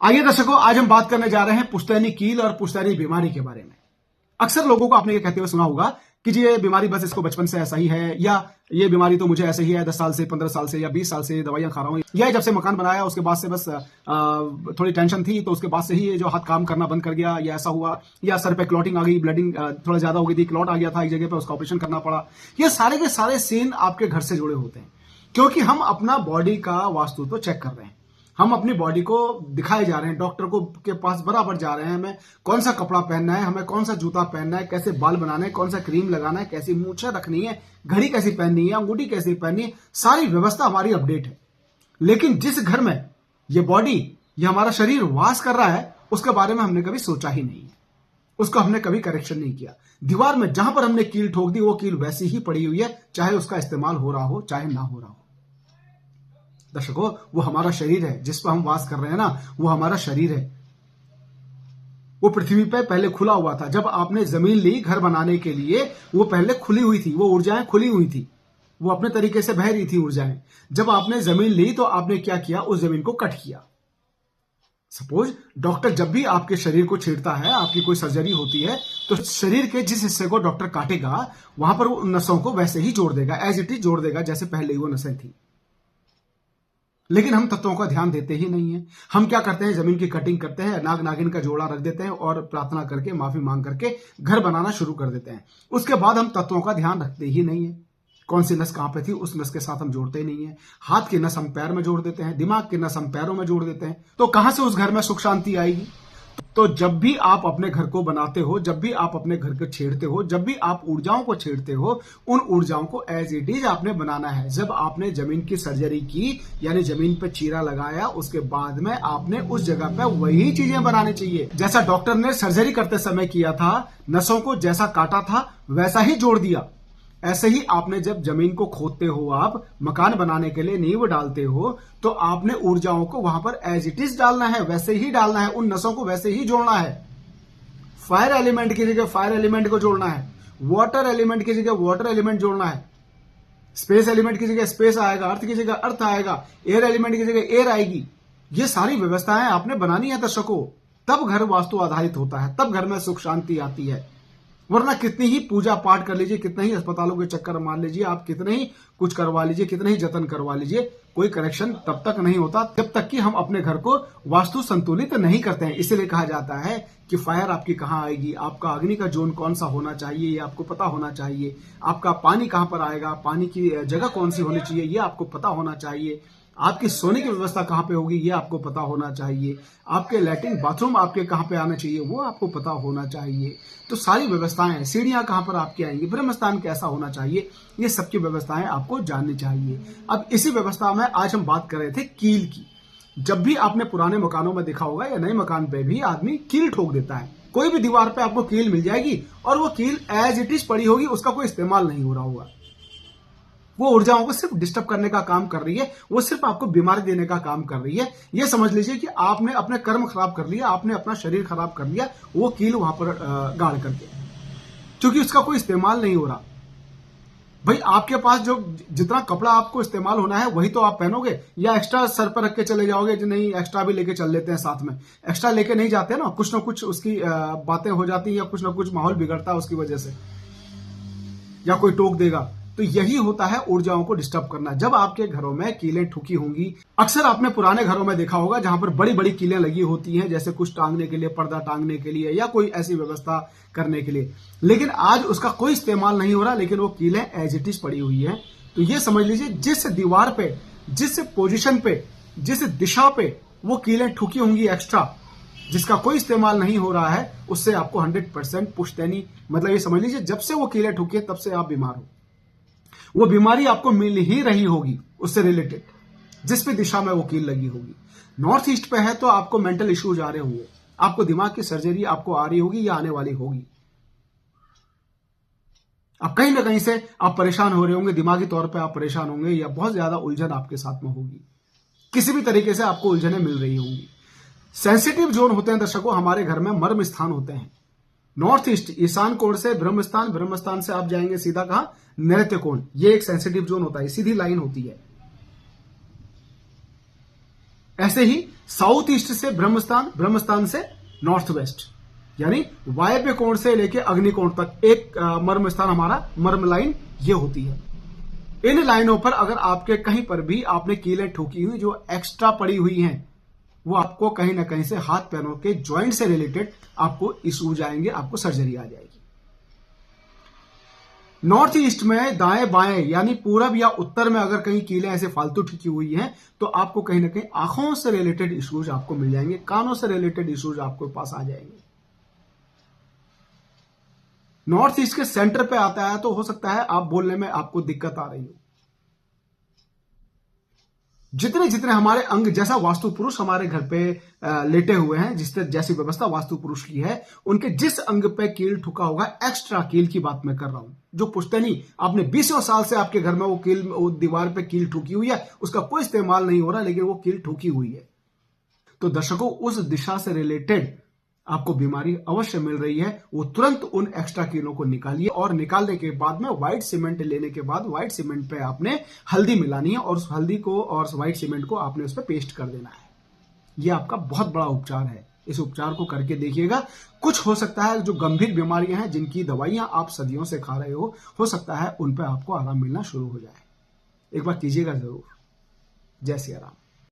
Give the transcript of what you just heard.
आइए दर्शकों, आज हम बात करने जा रहे हैं पुश्तैनी कील और पुश्तैनी बीमारी के बारे में। अक्सर लोगों को आपने ये कहते हुए सुना होगा कि जी ये बीमारी बस इसको बचपन से ऐसा ही है, या ये बीमारी तो मुझे ऐसे ही है 10 साल से, 15 साल से या 20 साल से दवाइयां खा रहा हूं, या जब से मकान बनाया उसके बाद से बस थोड़ी टेंशन थी तो उसके बाद से ही ये जो हाथ काम करना बंद कर गया, या ऐसा हुआ, या सर पे क्लॉटिंग आ गई, ब्लडिंग थोड़ा ज्यादा हो गई थी, क्लॉट आ गया था एक जगह पे, उसका ऑपरेशन करना पड़ा। ये सारे के सारे सीन आपके घर से जुड़े होते हैं, क्योंकि हम अपना बॉडी का वास्तु तो चेक कर रहे हैं, हम अपनी बॉडी को दिखाए जा रहे हैं, डॉक्टर को के पास बराबर जा रहे हैं, हमें कौन सा कपड़ा पहनना है, हमें कौन सा जूता पहनना है, कैसे बाल बनाना है, कौन सा क्रीम लगाना है, कैसी मूछें रखनी है, घड़ी कैसी पहननी है, अंगूठी कैसी पहननी है, सारी व्यवस्था हमारी अपडेट है। लेकिन जिस घर में ये बॉडी, ये हमारा शरीर वास कर रहा है, उसके बारे में हमने कभी सोचा ही नहीं है, उसको हमने कभी करेक्शन नहीं किया। दीवार में जहां पर हमने कील ठोक दी, वो कील वैसी ही पड़ी हुई है, चाहे उसका इस्तेमाल हो रहा हो चाहे ना हो रहा हो। दर्शकों, वो हमारा शरीर है जिस पर हम वास कर रहे हैं ना, वो हमारा शरीर है। वो पृथ्वी पे पहले खुला हुआ था। जब आपने जमीन ली घर बनाने के लिए, वो पहले खुली हुई थी, वो ऊर्जाएं खुली हुई थी, वो अपने तरीके से बह रही थी ऊर्जाएं। जब आपने जमीन ली तो आपने क्या किया, उस जमीन को कट किया। सपोज डॉक्टर जब भी आपके शरीर को छेड़ता है, आपकी कोई सर्जरी होती है, तो शरीर के जिस हिस्से को डॉक्टर काटेगा, वहां पर वो नसों को वैसे ही जोड़ देगा, एज इट इज जोड़ देगा जैसे पहले ही वो नसें थी। लेकिन हम तत्वों का ध्यान देते ही नहीं है। हम क्या करते हैं, जमीन की कटिंग करते हैं, नाग नागिन का जोड़ा रख देते हैं और प्रार्थना करके, माफी मांग करके घर बनाना शुरू कर देते हैं। उसके बाद हम तत्वों का ध्यान रखते ही नहीं है। कौन सी नस कहां पे थी, उस नस के साथ हम जोड़ते ही नहीं है। हाथ की नस हम पैर में जोड़ देते हैं, दिमाग की नस हम पैरों में जोड़ देते हैं। तो कहां से उस घर में सुख शांति आएगी? तो जब भी आप अपने घर को बनाते हो, जब भी आप अपने घर को छेड़ते हो, जब भी आप ऊर्जाओं को छेड़ते हो, उन ऊर्जाओं को एज इट इज आपने बनाना है। जब आपने जमीन की सर्जरी की, यानी जमीन पे चीरा लगाया, उसके बाद में आपने उस जगह पे वही चीजें बनानी चाहिए जैसा डॉक्टर ने सर्जरी करते समय किया था। नसों को जैसा काटा था वैसा ही जोड़ दिया। ऐसे ही आपने जब जमीन को खोदते हो, आप मकान बनाने के लिए नींव डालते हो, तो आपने ऊर्जाओं को वहां पर एज इट इज डालना है, वैसे ही डालना है, उन नसों को वैसे ही जोड़ना है। फायर एलिमेंट की जगह फायर एलिमेंट को जोड़ना है, वाटर एलिमेंट की जगह वाटर एलिमेंट जोड़ना है, स्पेस एलिमेंट की जगह स्पेस आएगा, अर्थ की जगह अर्थ आएगा, एयर एलिमेंट की जगह एयर आएगी। ये सारी व्यवस्थाएं आपने बनानी है दर्शकों, तब घर वास्तु आधारित होता है, तब घर में सुख शांति आती है। वरना कितनी ही पूजा पाठ कर लीजिए, कितने ही अस्पतालों के चक्कर मार लीजिए, आप कितने ही कुछ करवा लीजिए, कितने ही जतन करवा लीजिए, कोई करेक्शन तब तक नहीं होता जब तक कि हम अपने घर को वास्तु संतुलित नहीं करते हैं। इसीलिए कहा जाता है कि फायर आपकी कहां आएगी, आपका अग्नि का जोन कौन सा होना चाहिए ये आपको पता होना चाहिए, आपका पानी कहां पर आएगा, पानी की जगह कौन सी होनी चाहिए ये आपको पता होना चाहिए, आपकी सोने की व्यवस्था कहां पे होगी ये आपको पता होना चाहिए, आपके लैट्रिन बाथरूम आपके कहां पे आना चाहिए वो आपको पता होना चाहिए। तो सारी व्यवस्थाएं, सीढ़ियां कहां पर आपकी आएंगी, ब्रह्म स्थान कैसा होना चाहिए, ये सबकी व्यवस्थाएं आपको जाननी चाहिए। अब इसी व्यवस्था में आज हम बात कर रहे थे कील की। जब भी आपने पुराने मकानों में देखा होगा या नए मकान पे भी आदमी कील ठोक देता है। कोई भी दीवार पे आपको कील मिल जाएगी और वो कील एज इट इज पड़ी होगी, उसका कोई इस्तेमाल नहीं हो रहा होगा। वो ऊर्जाओं को सिर्फ डिस्टर्ब करने का काम कर रही है, वो सिर्फ आपको बीमारी देने का काम कर रही है। ये समझ लीजिए कि आपने अपने कर्म खराब कर लिया, आपने अपना शरीर खराब कर लिया वो कील वहां पर गाड़ करके, क्योंकि उसका कोई इस्तेमाल नहीं हो रहा। भाई आपके पास जो जितना कपड़ा आपको इस्तेमाल होना है वही तो आप पहनोगे, या एक्स्ट्रा सर पर रख के चले जाओगे? जो नहीं, एक्स्ट्रा भी लेके चल लेते हैं साथ में। एक्स्ट्रा लेके नहीं जाते ना कुछ उसकी बातें हो जाती है, या कुछ ना कुछ माहौल बिगड़ता है उसकी वजह से, या कोई टोक देगा। तो यही होता है ऊर्जाओं को डिस्टर्ब करना। जब आपके घरों में कीलें ठुकी होंगी, अक्सर आपने पुराने घरों में देखा होगा जहां पर बड़ी बड़ी कीलें लगी होती हैं, जैसे कुछ टांगने के लिए, पर्दा टांगने के लिए, या कोई ऐसी व्यवस्था करने के लिए। लेकिन आज उसका कोई इस्तेमाल नहीं हो रहा, लेकिन वो कीलें एज इट इज पड़ी हुई है। तो ये समझ लीजिए, जिस दीवार पे, जिस पोजिशन पे, जिस दिशा पे वो कीलें ठुकी होंगी एक्स्ट्रा, जिसका कोई इस्तेमाल नहीं हो रहा है, उससे आपको 100% पुश्तैनी, मतलब ये समझ लीजिए जब से वो कीलें ठुकी है तब से आप बीमार हो। वो बीमारी आपको मिल ही रही होगी उससे रिलेटेड, जिस भी दिशा में वो कील लगी होगी। नॉर्थ ईस्ट पे है तो आपको मेंटल इश्यूज आ रहे होंगे, आपको दिमाग की सर्जरी आपको आ रही होगी या आने वाली होगी। अब कहीं ना कहीं से आप परेशान हो रहे होंगे, दिमागी तौर पे आप परेशान होंगे, या बहुत ज्यादा उलझन आपके साथ में होगी, किसी भी तरीके से आपको उलझनें मिल रही होंगी। सेंसिटिव जोन होते हैं दर्शकों हमारे घर में, मर्म स्थान होते हैं। नॉर्थ ईस्ट ईशान कोण से ब्रह्मस्थान, ब्रह्मस्थान से आप जाएंगे सीधा कहां, नैऋत्य कोण, ये एक सेंसिटिव जोन होता है, सीधी लाइन होती है। ऐसे ही साउथ ईस्ट से ब्रह्मस्थान, ब्रह्मस्थान से नॉर्थ वेस्ट, यानी वायव्य कोण से लेके अग्निकोण तक एक मर्म स्थान हमारा मर्म लाइन ये होती है। इन लाइनों पर अगर आपके कहीं पर भी आपने कीलें ठोकी हुई जो एक्स्ट्रा पड़ी हुई हैं, वो आपको कहीं ना कहीं से हाथ पैरों के जॉइंट से रिलेटेड आपको इश्यूज आएंगे, आपको सर्जरी आ जाएगी। नॉर्थ ईस्ट में दाएं बाएं यानी पूरब या उत्तर में अगर कहीं कीलें ऐसे फालतू ठुकी हुई हैं तो आपको कहीं ना कहीं आंखों से रिलेटेड इश्यूज आपको मिल जाएंगे, कानों से रिलेटेड इश्यूज आपको पास आ जाएंगे। नॉर्थ ईस्ट के सेंटर पे आता है तो हो सकता है आप बोलने में आपको दिक्कत आ रही हो। जितने जितने हमारे अंग, जैसा वास्तु पुरुष हमारे घर पे लेटे हुए हैं, जैसी व्यवस्था वास्तु पुरुष की है, उनके जिस अंग पे कील ठुका होगा, एक्स्ट्रा कील की बात मैं कर रहा हूं, जो पुश्तैनी आपने 20 साल से आपके घर में वो दीवार पे कील ठुकी हुई है, उसका कोई इस्तेमाल नहीं हो रहा, लेकिन वो कील ठुकी हुई है, तो दर्शकों उस दिशा से रिलेटेड आपको बीमारी अवश्य मिल रही है। वो तुरंत उन एक्स्ट्रा कीलों को निकालिए और निकालने के बाद में व्हाइट सीमेंट लेने के बाद व्हाइट सीमेंट पे आपने हल्दी मिलानी है और उस हल्दी को और व्हाइट सीमेंट को आपने उस पर पेस्ट कर देना है। ये आपका बहुत बड़ा उपचार है, इस उपचार को करके देखिएगा। कुछ हो सकता है जो गंभीर बीमारियां हैं जिनकी दवाइयां आप सदियों से खा रहे हो सकता है उन पर आपको आराम मिलना शुरू हो जाए। एक बार कीजिएगा जरूर। जय सिया राम।